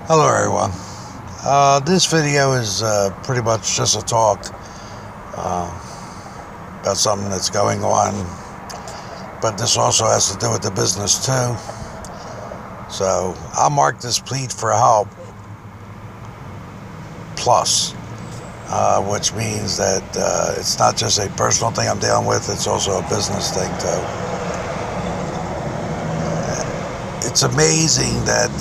Hello everyone. This video is pretty much just a talk uh, about something that's going on, but this also has to do with the business too. So I'll mark this plea for help plus, which means that it's not just a personal thing I'm dealing with, it's also a business thing too. It's amazing that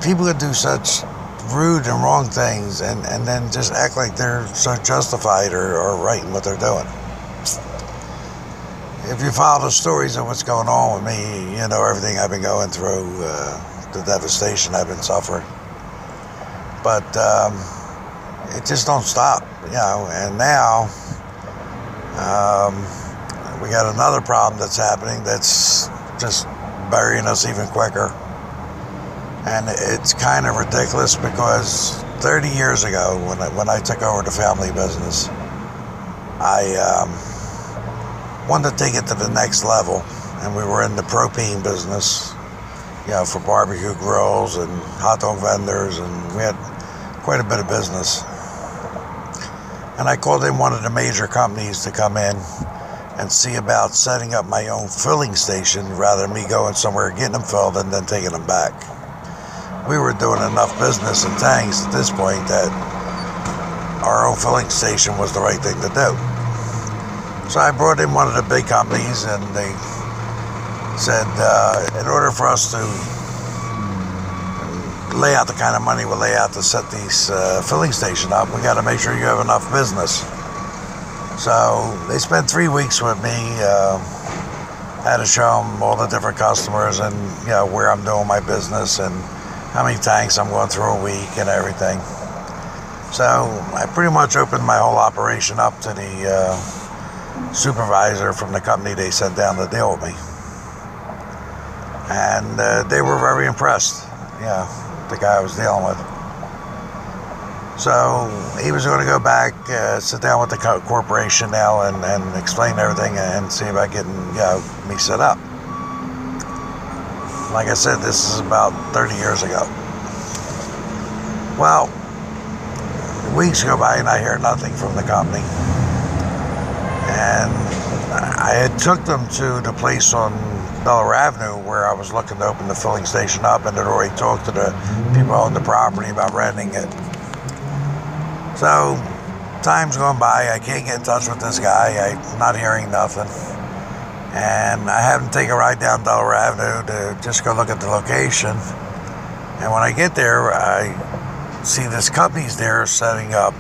people can do such rude and wrong things and then just act like they're so justified or right in what they're doing. If you follow the stories of what's going on with me, you know everything I've been going through, the devastation I've been suffering. But it just don't stop, and now we got another problem that's happening that's just burying us even quicker. And it's kind of ridiculous because 30 years ago, when I took over the family business, I wanted to take it to the next level. And we were in the propane business, for barbecue grills and hot dog vendors, and we had quite a bit of business. And I called in one of the major companies to come in and see about setting up my own filling station rather than me going somewhere, getting them filled, and then taking them back. We were doing enough business in tanks at this point that our own filling station was the right thing to do. So I brought in one of the big companies, and they said, in order for us to lay out the kind of money we lay out to set these filling station up, we got to make sure you have enough business. So they spent 3 weeks with me. Had to show them all the different customers and where I'm doing my business and how many tanks I'm going through a week and everything. So I pretty much opened my whole operation up to the supervisor from the company they sent down to deal with me. And they were very impressed, the guy I was dealing with. So he was going to go back, sit down with the corporation now and explain everything and see about getting me set up. Like I said, this is about 30 years ago. Well, weeks go by and I hear nothing from the company. And I had took them to the place on Delaware Avenue where I was looking to open the filling station up, and had already talked to the people on the property about renting it. So time's going by, I can't get in touch with this guy, I'm not hearing nothing. And I have him take a ride down Delaware Avenue to just go look at the location. And when I get there, I see this company's there setting up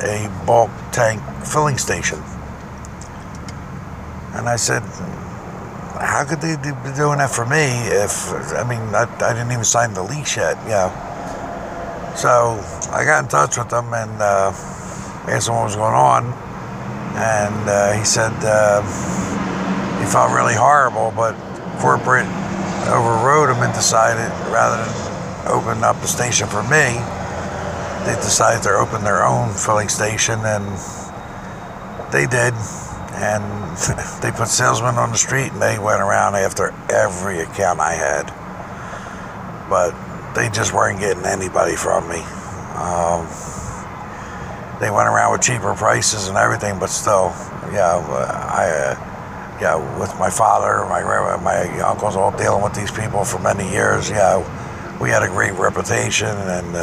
a bulk tank filling station. And I said, how could they be doing that for me if, I didn't even sign the lease yet, So I got in touch with them and asked him what was going on. And he said, he felt really horrible, but corporate overrode him and decided rather than open up a station for me, they decided to open their own filling station, and they did. And they put salesmen on the street, and they went around after every account I had. But they just weren't getting anybody from me. They went around with cheaper prices and everything, but still, with my father, my grandma, my uncles, all dealing with these people for many years. We had a great reputation, and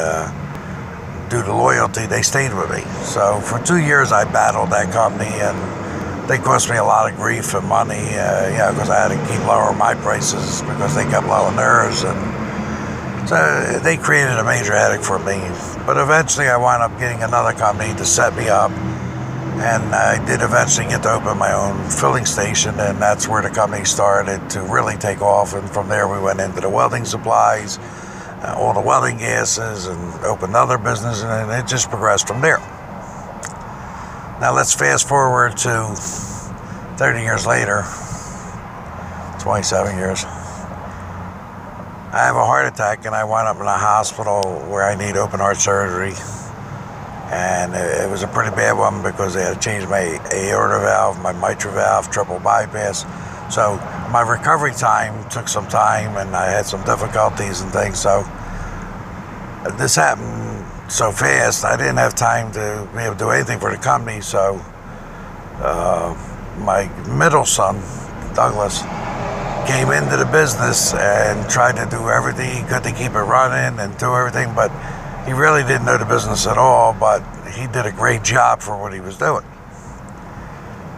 due to loyalty, they stayed with me. So for 2 years, I battled that company, and they cost me a lot of grief and money, because I had to keep lowering my prices because they kept lowering theirs, and so they created a major headache for me. But eventually, I wound up getting another company to set me up. And I did eventually get to open my own filling station, and that's where the company started to really take off. And from there, we went into the welding supplies, all the welding gases, and opened other businesses, and it just progressed from there. Now let's fast forward to 30 years later, 27 years. I have a heart attack, and I wound up in a hospital where I need open heart surgery. And it was a pretty bad one because they had to change my aorta valve, my mitral valve, triple bypass. So my recovery time took some time, and I had some difficulties and things. So this happened so fast, I didn't have time to be able to do anything for the company. So my middle son, Douglas, came into the business and tried to do everything he could to keep it running and do everything, but he really didn't know the business at all, but he did a great job for what he was doing.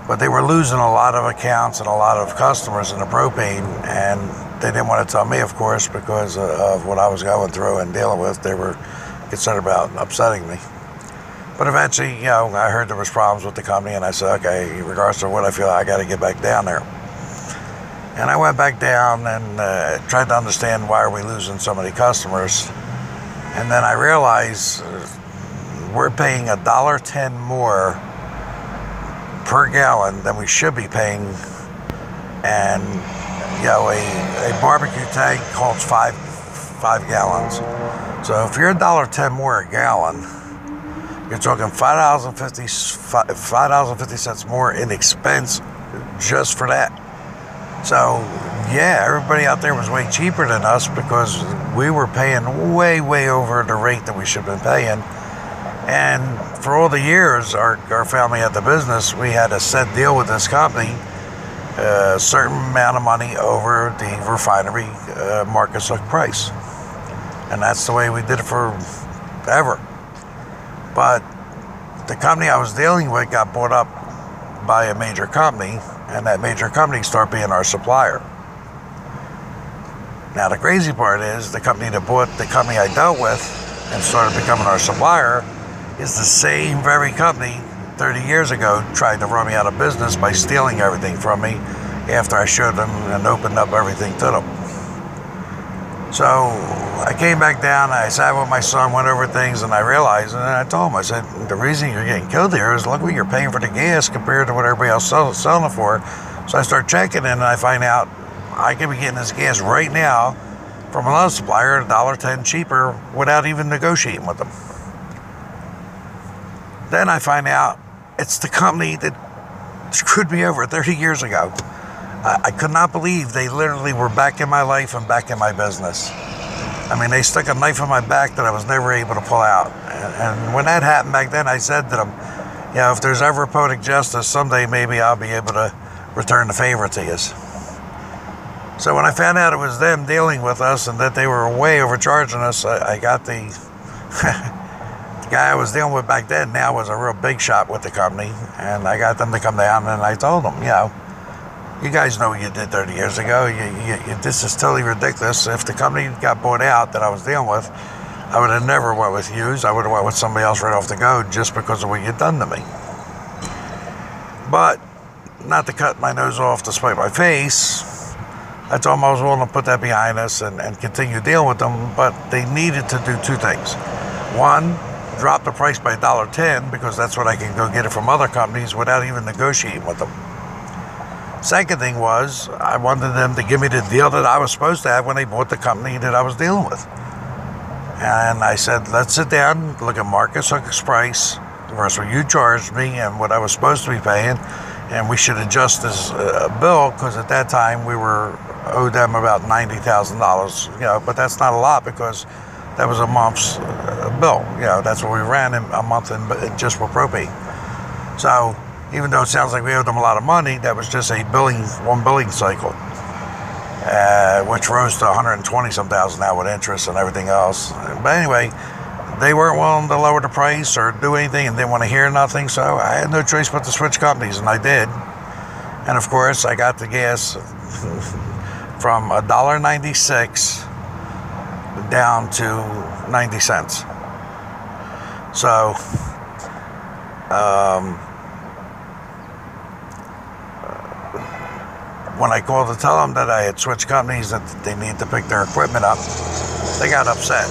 But they were losing a lot of accounts and a lot of customers in the propane, and they didn't want to tell me, of course, because of what I was going through and dealing with. They were concerned about upsetting me. But eventually, I heard there was problems with the company, and I said, okay, regardless of what I feel, I got to get back down there. And I went back down and tried to understand why are we losing so many customers. And then I realized we're paying $1.10 more per gallon than we should be paying. And a barbecue tank holds five gallons. So if you're $1.10 more a gallon, you're talking $5.50 more in expense just for that. So yeah, everybody out there was way cheaper than us because we were paying way over the rate that we should have been paying. And for all the years our family had the business, we had a set deal with this company, a certain amount of money over the refinery Marcus Hook price. And that's the way we did it forever. But the company I was dealing with got bought up by a major company, and that major company started being our supplier. Now the crazy part is the company that bought the company I dealt with and started becoming our supplier is the same very company 30 years ago tried to run me out of business by stealing everything from me after I showed them and opened up everything to them. So I came back down, I sat with my son, went over things, and I realized, and I told him, I said, the reason you're getting killed here is look what you're paying for the gas compared to what everybody else is selling it for. So I start checking, and I find out I could be getting this gas right now from another supplier at $1.10 cheaper without even negotiating with them. Then I find out it's the company that screwed me over 30 years ago. I could not believe they literally were back in my life and back in my business. I mean, they stuck a knife in my back that I was never able to pull out. And when that happened back then, I said to them, if there's ever poetic justice, someday maybe I'll be able to return the favor to you. So when I found out it was them dealing with us and that they were way overcharging us, I got the guy I was dealing with back then now was a real big shot with the company, and I got them to come down, and I told them, you guys know what you did 30 years ago. This is totally ridiculous. If the company got bought out that I was dealing with, I would have never went with yous. I would have went with somebody else right off the go just because of what you'd done to me. But not to cut my nose off to spite my face, I told them I was willing to put that behind us and continue dealing with them, but they needed to do two things. One, drop the price by $1.10 because that's what I can go get it from other companies without even negotiating with them. Second thing was, I wanted them to give me the deal that I was supposed to have when they bought the company that I was dealing with. And I said, let's sit down, look at Marcus Hook's price versus what you charged me and what I was supposed to be paying, and we should adjust this bill because at that time we were owed them about $90,000. But that's not a lot because that was a month's bill. That's what we ran in a month in just for propane. So even though it sounds like we owed them a lot of money, that was just one billing cycle, which rose to 120-some thousand now with interest and everything else. But anyway, they weren't willing to lower the price or do anything and didn't want to hear nothing, so I had no choice but to switch companies, and I did. And of course, I got the gas from $1.96 down to 90 cents. So, when I called to tell them that I had switched companies, that they need to pick their equipment up, they got upset.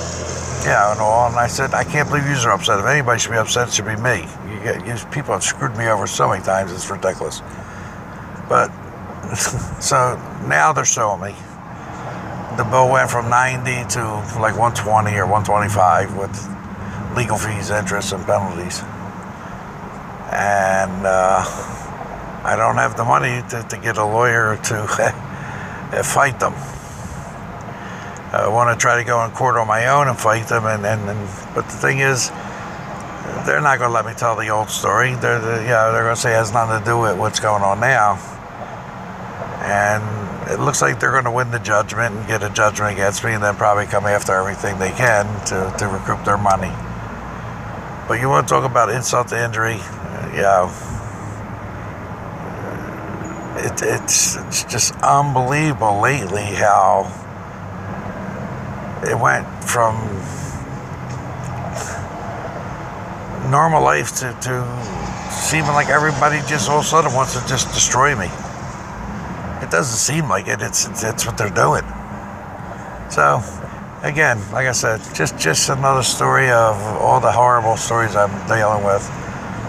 And I said, I can't believe you are upset. If anybody should be upset, it should be me. People have screwed me over so many times, it's ridiculous. But, so now they're suing me. The bill went from 90 to like 120 or 125 with legal fees, interest, and penalties. And I don't have the money to get a lawyer to fight them. I want to try to go in court on my own and fight them, but the thing is, they're not going to let me tell the old story. They're going to say it has nothing to do with what's going on now. And it looks like they're going to win the judgment and get a judgment against me, and then probably come after everything they can to recoup their money. But you want to talk about insult to injury? It's just unbelievable lately how it went from normal life to seeming like everybody just all of a sudden wants to just destroy me. It doesn't seem like it. It's what they're doing. So, again, like I said, just another story of all the horrible stories I'm dealing with.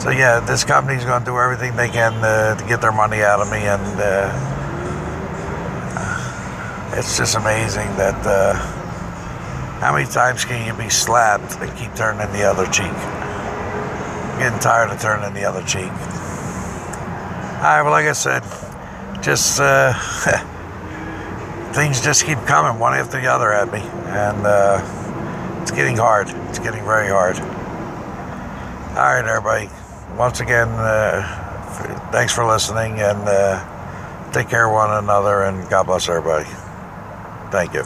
So yeah, this company's going to do everything they can to get their money out of me, and it's just amazing that how many times can you be slapped and keep turning the other cheek? I'm getting tired of turning the other cheek. All right, well, like I said, just things just keep coming one after the other at me, and it's getting hard. It's getting very hard. All right, everybody. Once again, thanks for listening, and take care of one another, and God bless everybody. Thank you.